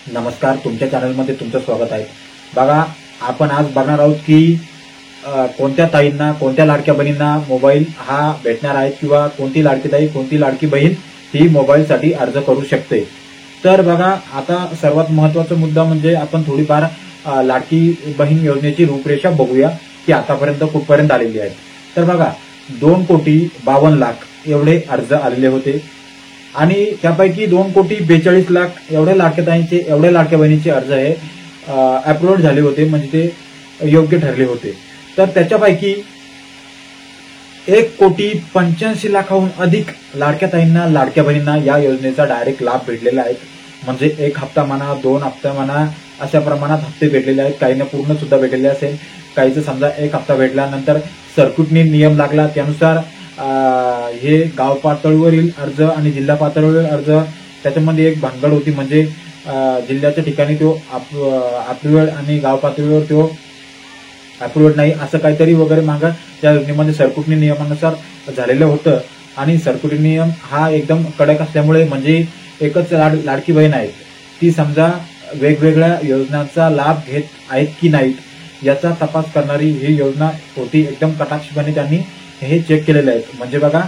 नमस्कार, तुमच्या चॅनलमध्ये तुमचं स्वागत आहे। बघा, आपण आज बघणार आहोत की कोणत्या ताईंना, कोणत्या लाडक्या बहिणींना मोबाईल हा भेटणार आहे किंवा कोणती लाडकी ताई, कोणती लाडकी बहीण ही मोबाईलसाठी अर्ज करू शकते। तर बघा, आता सर्वात महत्त्वाचा मुद्दा म्हणजे आपण थोडीफार लाडकी बहीण योजनेची रूपरेषा बघूया की आतापर्यंत कुठपर्यंत आलेली आहे। तर बघा, 2,52,00,000 एवढे अर्ज आलेले होते आणि त्यापैकी 2,42,00,000 एवढे लाडक्या ताईंचे, एवढे लाडक्या बहिणीचे अर्ज हे अपलोड झाले होते, म्हणजे ते योग्य ठरले होते। तर त्याच्यापैकी 1,85,00,000हून अधिक लाडक्या ताईंना, लाडक्या बहिणींना या योजनेचा डायरेक्ट लाभ भेटलेला आहे। म्हणजे एक हप्ता म्हणा, 2 हप्ता म्हणा, अशा प्रमाणात हप्ते भेटलेले आहेत। काहींना पूर्ण सुद्धा भेटलेले असेल, काहीचं समजा एक हप्ता भेटला, नंतर सर्किटनी नियम लागला त्यानुसार हे गाव पातळीवरील अर्ज आणि जिल्हा पातळीवरील अर्ज, त्याच्यामध्ये एक भानगड होती, म्हणजे जिल्ह्याच्या ठिकाणी तो अप्रुव्हल आणि गाव पातळीवर तो अप्रुव्हल नाही असं काहीतरी वगैरे मागं त्या योजनेमध्ये सर्किटनी नियमानुसार झालेलं होतं। आणि सर्किटनी नियम हा एकदम कडक असल्यामुळे, म्हणजे एकच लाडकी बहीण आहे ती समजा वेगवेगळ्या योजनांचा लाभ घेत आहेत की नाहीत याचा तपास करणारी ही योजना होती। एकदम कटाक्षपणे त्यांनी हे चेक केलेले आहेत। म्हणजे बघा,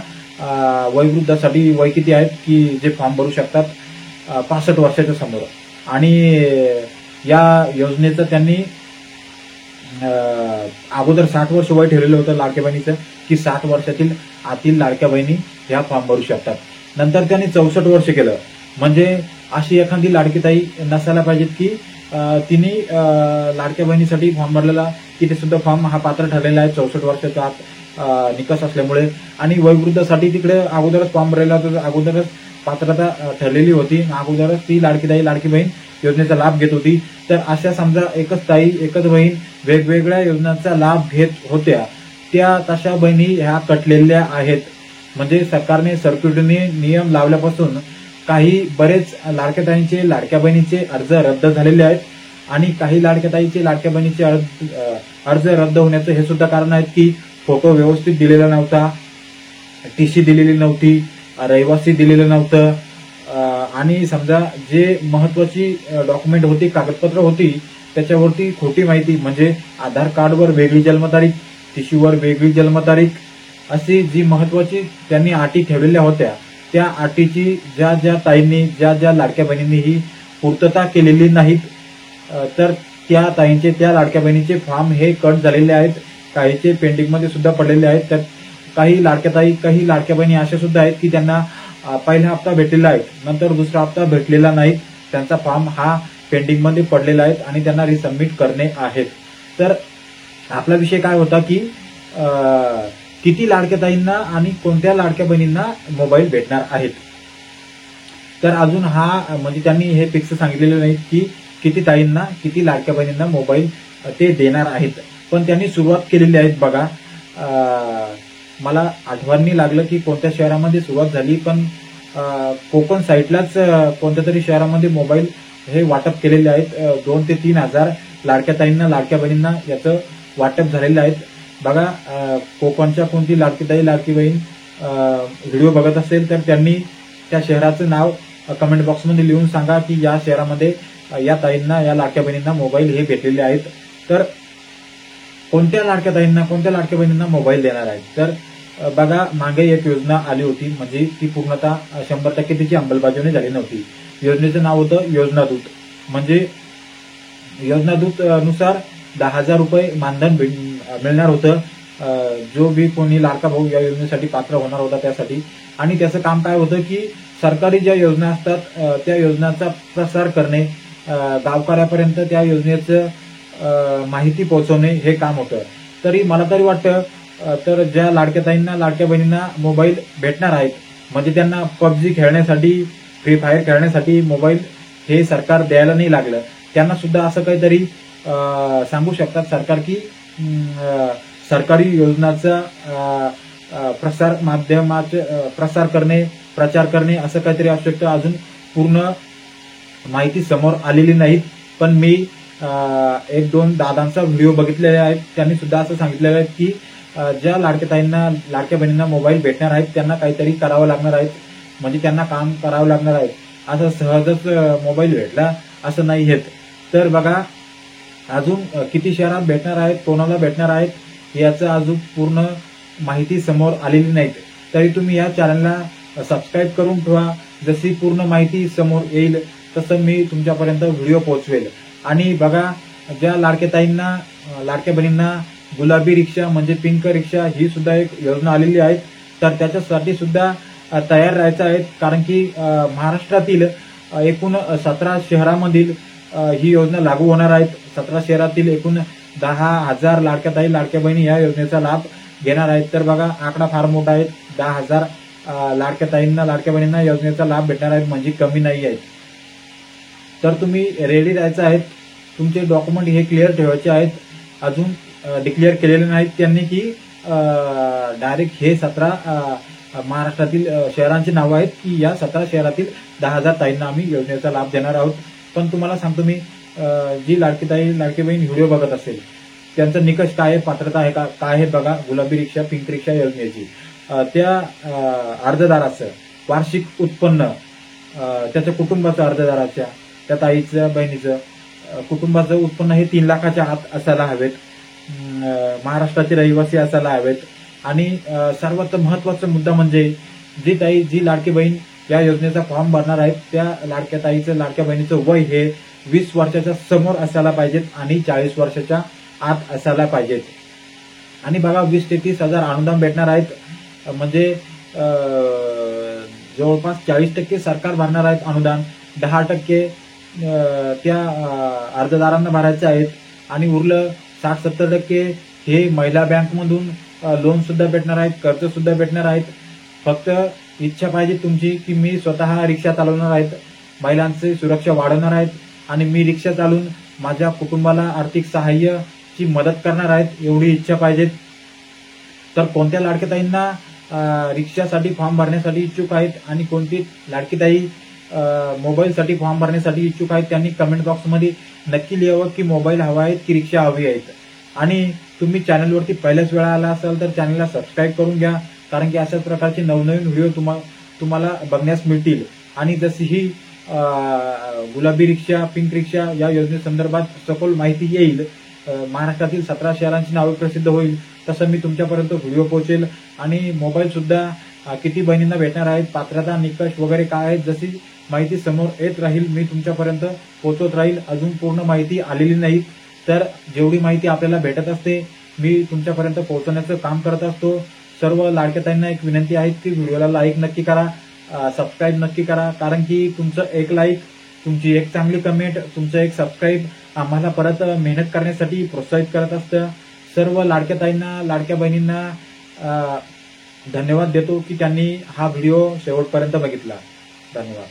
वयोवृद्धासाठी वय किती आहेत की जे फॉर्म भरू शकतात, 65 वर्षाच्या समोर, आणि या योजनेचं त्यांनी अगोदर 60 वर्ष वय ठेवलेलं होतं लाडक्या बहिणीचं, की 60 वर्षातील आतील लाडक्या बहिणी ह्या फॉर्म भरू शकतात। नंतर त्यांनी 64 वर्ष केलं, म्हणजे अशी एखादी लाडकी ताई नसायला पाहिजेत की तिने लाडक्या बहिणीसाठी फॉर्म भरलेला, की ते सुद्धा फॉर्म हा पात्र ठरलेला आहे 64 वर्षाचा आत निकष असल्यामुळे। आणि वयोवृद्धासाठी तिकडे अगोदरच फॉर्म भरलेला होता, अगोदरच पात्रता ठरलेली होती, अगोदरच ती लाडकी ताई, लाडकी बहीण योजनेचा लाभ घेत होती। तर अशा समजा एकच ताई, एकच बहीण वेगवेगळ्या योजनांचा लाभ घेत होत्या, त्या तशा बहिणी ह्या कटलेल्या आहेत। म्हणजे सरकारने सर्क्युटरने नियम लावल्यापासून काही बरेच लाडक्या ताईंचे, लाडक्या बहिणीचे अर्ज रद्द झालेले आहेत। आणि काही लाडक्या ताईचे, लाडक्या बहिणीचे अर्ज रद्द होण्याचं हे सुद्धा कारण आहेत की फोटो व्यवस्थित दिलेला नव्हता, टीसी दिलेली नव्हती, रहिवासी दिलेलं नव्हतं, आणि समजा जे महत्वाची डॉक्युमेंट होती, कागदपत्र होती, त्याच्यावरती खोटी माहिती, म्हणजे आधार कार्डवर वेगळी जन्मतारीख, टीसीवर वेगळी जन्मतारीख, अशी जी महत्वाची त्यांनी अटी ठेवलेल्या होत्या, त्या अटीची ज्या ज्या ताईंनी, ज्या ज्या लाडक्या बहिणींनी ही पूर्तता केलेली नाहीत, तर त्या ताईंचे, त्या लाडक्या बहिणीचे फॉर्म हे कट झालेले आहेत, काहीचे पेंडिंगमध्ये सुद्धा पडलेले आहेत। तर काही लाडक्या ताई, काही लाडक्या बहिणी अशा सुद्धा आहेत की त्यांना पहिला हप्ता भेटलेला आहे, नंतर दुसरा हप्ता भेटलेला नाही, त्यांचा फॉर्म हा पेंडिंगमध्ये पडलेला आहे आणि त्यांना रिसबमिट करणे आहेत। तर आपला विषय काय होता की किती लाडक्या ताईंना आणि कोणत्या लाडक्या बहिणींना मोबाईल भेटणार आहेत। तर अजून हा, म्हणजे त्यांनी हे फिक्स सांगितलेलं नाही की किती ताईंना, किती लाडक्या बहिणींना मोबाईल ते देणार आहेत, पण त्यांनी सुरुवात केलेली आहे। बघा, मला आठवणी लागलं की कोणत्या शहरामध्ये सुरुवात झाली, पण कोकण साईडलाच कोणत्या तरी शहरामध्ये मोबाईल हे वाटप केलेले आहेत। 2 ते 3 हजार लाडक्या ताईंना, लाडक्या बहिणींना याचं वाटप झालेलं आहे। बघा, कोकणच्या कोणती लाडकी ताई, लाडकी बहीण व्हिडिओ बघत असेल तर त्यांनी त्या शहराचं नाव कमेंट बॉक्समध्ये लिहून सांगा की या शहरामध्ये या ताईंना, या लाडक्या बहिणींना मोबाईल हे भेटलेले आहेत। तर कोणत्या लाडक्या ताईंना, कोणत्या लाडक्या बहिणींना मोबाईल देणार आहेत। तर बघा, मागे एक योजना आली होती, म्हणजे ती पूर्णतः 100% तिची अंमलबजावणी झाली नव्हती। योजनेचं नाव होतं योजना दूत। म्हणजे योजना दूत नुसार 10,000 रुपये मानधन मिळणार होतं, जो बी कोणी लाडका भाऊ या योजनेसाठी पात्र होणार होता त्यासाठी। आणि त्याचं काम काय होतं की सरकारी ज्या योजना असतात त्या योजनांचा प्रसार करणे, गावकऱ्यापर्यंत त्या योजनेचं माहिती पोहोचवणे हे काम होतं। तरी मला तरी वाटतं, तर ज्या लाडक्या ताईंना, लाडक्या बहिणींना मोबाईल भेटणार आहेत, म्हणजे त्यांना PUBG खेळण्यासाठी, फ्री फायर खेळण्यासाठी मोबाईल हे सरकार द्यायला नाही लागलं, त्यांना सुद्धा असं काहीतरी सांगू शकतात सरकार की सरकारी योजनाचा प्रसार माध्यमाचे प्रसार करणे, प्रचार करणे, असं काहीतरी असू शकतं। अजून पूर्ण माहिती समोर आलेली नाही, पण मी 1-2 दादांचा व्हिडिओ बघितलेले आहेत, त्यांनी सुद्धा असं सांगितलेलं आहे की ज्या लाडक्या ताईंना, लाडक्या बहिणींना मोबाईल भेटणार आहेत त्यांना काहीतरी करावं लागणार आहे, म्हणजे त्यांना काम करावं लागणार आहे। असं सहजच मोबाईल भेटला असं नाही आहेत. तर बघा अजून किती शहरात भेटणार आहेत, कोणाला भेटणार आहेत याचं अजून पूर्ण माहिती समोर आलेली नाही. तरी तुम्ही या चॅनलला सबस्क्राईब करून ठेवा. जशी पूर्ण माहिती समोर येईल तसं मी तुमच्यापर्यंत व्हिडिओ पोहोचवेल. आणि बघा ज्या लाडक्या ताईंना, लाडक्या बहिणींना गुलाबी रिक्षा म्हणजे पिंक रिक्षा ही सुद्धा एक योजना आलेली आहे. तर त्याच्यासाठी सुद्धा तयार राहायचं आहे. कारण की महाराष्ट्रातील एकूण 17 शहरामधील ही योजना लागू होणार आहेत. 17 शहरातील एकूण 10,000 लाडक्या ताई, लाडक्या बहिणी या योजनेचा लाभ घेणार आहेत. तर बघा आकडा फार मोठा आहे. 10,000 लाडक्या ताईंना, लाडक्या बहिणींना योजनेचा लाभ भेटणार आहेत म्हणजे कमी नाही आहे. तर तुम्ही रेडी राहायचं आहे. तुमचे डॉक्युमेंट हे क्लिअर ठेवायचे आहेत. अजून डिक्लेअर केलेले नाहीत त्यांनी की डायरेक्ट हे 17 महाराष्ट्रातील शहरांची नावं आहेत की या 17 शहरातील 10,000 ताईंना आम्ही योजनेचा लाभ देणार आहोत. पण तुम्हाला सांगतो मी, जी लाडकी ताई, लाडकी बहीण व्हिडिओ बघत असेल त्यांचा निकष काय आहे, पात्रता आहे का काय आहे बघा गुलाबी रिक्षा, पिंक रिक्षा योजनेची. त्या अर्जदाराचं वार्षिक उत्पन्न, त्याच्या कुटुंबाचं, अर्जदाराच्या त्या ताईचं, बहिणीचं कुटुंबाचं उत्पन्न हे 3 लाखाच्या आत असायला हवेत. महाराष्ट्राचे रहिवासी असायला हवेत. आणि सर्वात महत्वाचा मुद्दा म्हणजे जी ताई, जी लाडकी बहीण या योजनेचा फॉर्म भरणार आहेत त्या लाडक्या ताईचं, लाडक्या बहिणीचं वय हे 20 वर्षाच्या समोर असायला पाहिजेत आणि 40 वर्षाच्या आत असायला पाहिजेत. आणि बघा 20 ते 30 हजार अनुदान भेटणार आहेत. म्हणजे जवळपास 40% सरकार भरणार आहेत अनुदान, 10% त्या अर्जदारांना भरायचे आहेत. आणि उरलं 60-70% हे महिला बँकमधून लोन सुद्धा भेटणार आहेत, कर्ज सुद्धा भेटणार आहेत. फक्त इच्छा पाहिजे तुमची की मी स्वतः रिक्षा चालवणार आहेत, महिलांची सुरक्षा वाढवणार आहेत आणि मी रिक्षा चालवून माझ्या कुटुंबाला आर्थिक सहाय्याची मदत करणार आहेत, एवढी इच्छा पाहिजे. तर कोणत्या लाडक्या ताईंना रिक्षासाठी फॉर्म भरण्यासाठी इच्छुक आहेत आणि कोणती लाडकी ताई मोबाईलसाठी फॉर्म भरण्यासाठी इच्छुक आहेत त्यांनी कमेंट बॉक्समध्ये नक्की लिहावं की मोबाईल हवा आहे की रिक्षा हवी आहेत. आणि तुम्ही चॅनलवरती पहिल्याच वेळा आला असाल तर चॅनलला सबस्क्राईब करून घ्या. कारण की अशाच प्रकारचे नवनवीन व्हिडिओ तुम्हाला बघण्यास मिळतील. आणि जशी ही गुलाबी रिक्षा, पिंक रिक्षा या योजनेसंदर्भात सखोल माहिती येईल, महाराष्ट्रातील 17 शहरांची नावे प्रसिद्ध होईल, तसं मी तुमच्यापर्यंत व्हिडिओ पोहोचेल. आणि मोबाईल सुद्धा किती बहिणींना भेटणार आहेत, पात्रता, निकष वगैरे काय आहेत, जशी माहिती समोर येत राहील मी तुमच्यापर्यंत पोहोचवत राहील. अजून पूर्ण माहिती आलेली नाही. तर जेवढी माहिती आपल्याला भेटत असते मी तुमच्यापर्यंत पोहोचवण्याचं काम करत असतो. सर्व लाडक्या ताईंना एक विनंती आहे की व्हिडिओला लाईक नक्की करा, सबस्क्राईब नक्की करा. कारण की तुमचं एक लाईक, तुमची एक चांगली कमेंट, तुमचं एक सबस्क्राईब आम्हाला परत मेहनत करण्यासाठी प्रोत्साहित करत असतं. सर्व लाडक्या ताईंना, लाडक्या बहिणींना धन्यवाद देतो की त्यांनी हा व्हिडिओ शेवटपर्यंत बघितला. धन्यवाद.